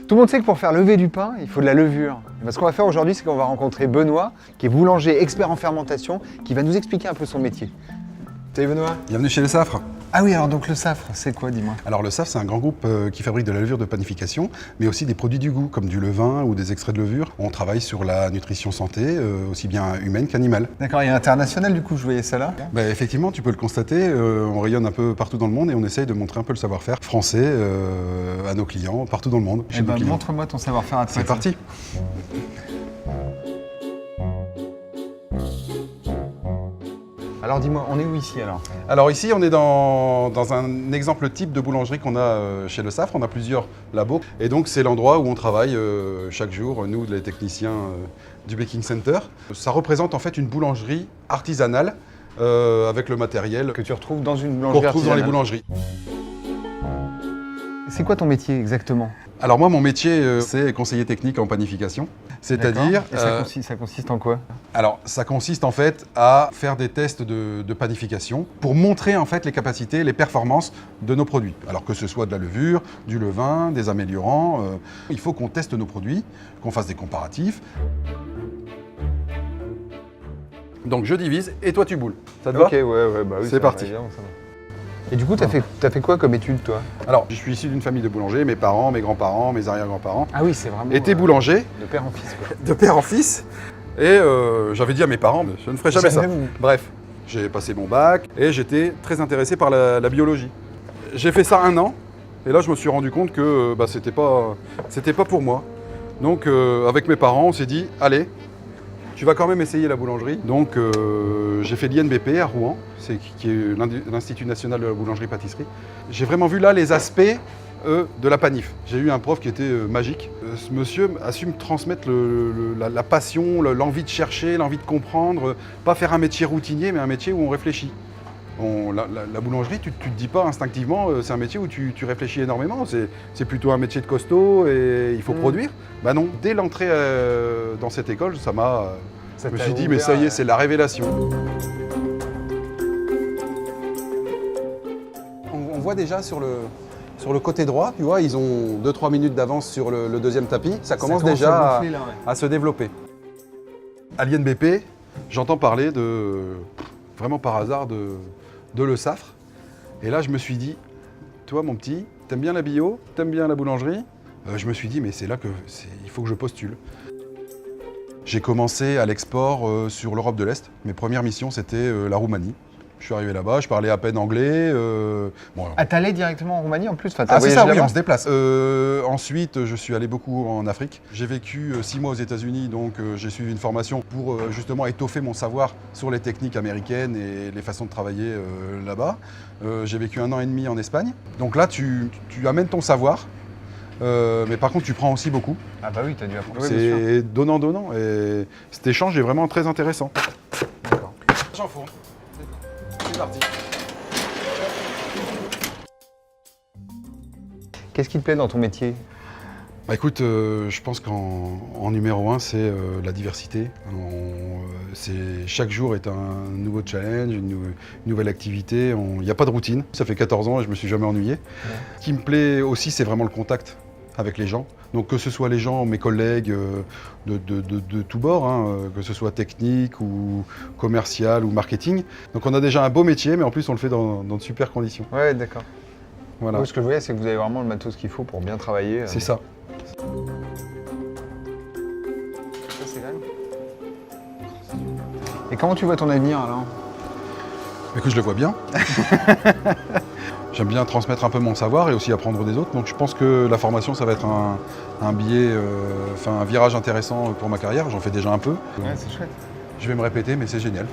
Tout le monde sait que pour faire lever du pain, il faut de la levure. Et ben, ce qu'on va faire aujourd'hui, c'est qu'on va rencontrer Benoît, qui est boulanger expert en fermentation, qui va nous expliquer un peu son métier. Salut Benoît. Bienvenue chez Le Saffre. Ah oui, alors donc le Saffre, c'est quoi, dis-moi? Alors Le Saffre, c'est un grand groupe qui fabrique de la levure de panification, mais aussi des produits du goût, comme du levain ou des extraits de levure. On travaille sur la nutrition santé, aussi bien humaine qu'animale. D'accord, et international du coup, je voyais ça là. Effectivement, tu peux le constater, on rayonne un peu partout dans le monde et on essaye de montrer un peu le savoir-faire français à nos clients, partout dans le monde. Eh ben, montre-moi ton savoir-faire à toi. C'est parti. Alors dis-moi, on est où ici alors? Alors ici, on est dans un exemple type de boulangerie qu'on a chez Le Saffre. On a plusieurs labos. Et donc, c'est l'endroit où on travaille chaque jour, nous, les techniciens du Baking Center. Ça représente en fait une boulangerie artisanale avec le matériel Que tu retrouves dans une qu'on boulangerie retrouve dans les artisanale. boulangeries. C'est quoi ton métier exactement? Alors moi, mon métier, c'est conseiller technique en panification. C'est-à-dire... D'accord. Et ça consiste en quoi? Alors, ça consiste en fait à faire des tests de panification pour montrer en fait les capacités, les performances de nos produits. Alors que ce soit de la levure, du levain, des améliorants, il faut qu'on teste nos produits, qu'on fasse des comparatifs. Donc je divise et toi tu boules. Ça te va? Ok, ouais, bah oui. C'est ça va, parti. évidemment, ça va. Et du coup, t'as fait quoi comme étude, toi? Alors, je suis issu d'une famille de boulangers, mes parents, mes grands-parents, mes arrière-grands-parents Ah oui, c'est vraiment... étaient boulangers, de père en fils, quoi. de père en fils. Et j'avais dit à mes parents, je ne ferai jamais ça. Jamais vous. Bref, j'ai passé mon bac et j'étais très intéressé par la biologie. J'ai fait ça 1 an et là je me suis rendu compte que c'était pas pour moi. Donc avec mes parents, on s'est dit, allez, tu vas quand même essayer la boulangerie. Donc j'ai fait l'INBP à Rouen, qui est l'Institut National de la Boulangerie-Pâtisserie. J'ai vraiment vu là les aspects de la panif. J'ai eu un prof qui était magique. Ce monsieur a su me transmettre la passion, l'envie de chercher, l'envie de comprendre, pas faire un métier routinier, mais un métier où on réfléchit. La boulangerie, tu ne te dis pas instinctivement, c'est un métier où tu réfléchis énormément, c'est plutôt un métier de costaud et il faut produire. Bah non, dès l'entrée dans cette école, je me suis dit, mais ça y est, c'est la révélation. On voit déjà sur le côté droit, tu vois, ils ont 2-3 minutes d'avance sur le deuxième tapis. Ça commence déjà à gonfler, là, ouais. à se développer. À l'INBP, j'entends parler vraiment par hasard, de Le Saffre. Et là, je me suis dit, toi, mon petit, t'aimes bien la bio, t'aimes bien la boulangerie? Je me suis dit, mais c'est là il faut que je postule. J'ai commencé à l'export sur l'Europe de l'Est. Mes premières missions, c'était la Roumanie. Je suis arrivé là-bas, je parlais à peine anglais. Ah, t'allais directement en Roumanie en plus? Enfin, Ah c'est ça, oui, là-bas? on se déplace. Ensuite, je suis allé beaucoup en Afrique. J'ai vécu 6 mois aux États-Unis, donc j'ai suivi une formation pour justement étoffer mon savoir sur les techniques américaines et les façons de travailler là-bas. J'ai vécu 1 an et demi en Espagne. Donc là, tu amènes ton savoir, mais par contre, tu prends aussi beaucoup. Ah bah oui, t'as dû apprendre. Oui, bien sûr. C'est donnant-donnant. Et cet échange est vraiment très intéressant. D'accord. J'enfourne. C'est parti. Qu'est-ce qui te plaît dans ton métier? Bah écoute, je pense qu'en numéro 1, c'est la diversité. Chaque jour est un nouveau challenge, une nouvelle activité. Il n'y a pas de routine. Ça fait 14 ans et je ne me suis jamais ennuyé. Ouais. Ce qui me plaît aussi, c'est vraiment le contact avec les gens. Donc que ce soit les gens, mes collègues de tous bords, hein, que ce soit technique ou commercial ou marketing. Donc on a déjà un beau métier, mais en plus on le fait dans de super conditions. Ouais, d'accord. Voilà. Moi, ce que je voyais, c'est que vous avez vraiment le matos qu'il faut pour bien travailler. C'est ça. Ça, c'est là. Et comment tu vois ton avenir alors? Écoute, je le vois bien. J'aime bien transmettre un peu mon savoir et aussi apprendre des autres. Donc je pense que la formation, ça va être un virage intéressant pour ma carrière. J'en fais déjà un peu. Ouais, c'est chouette. Je vais me répéter, mais c'est génial.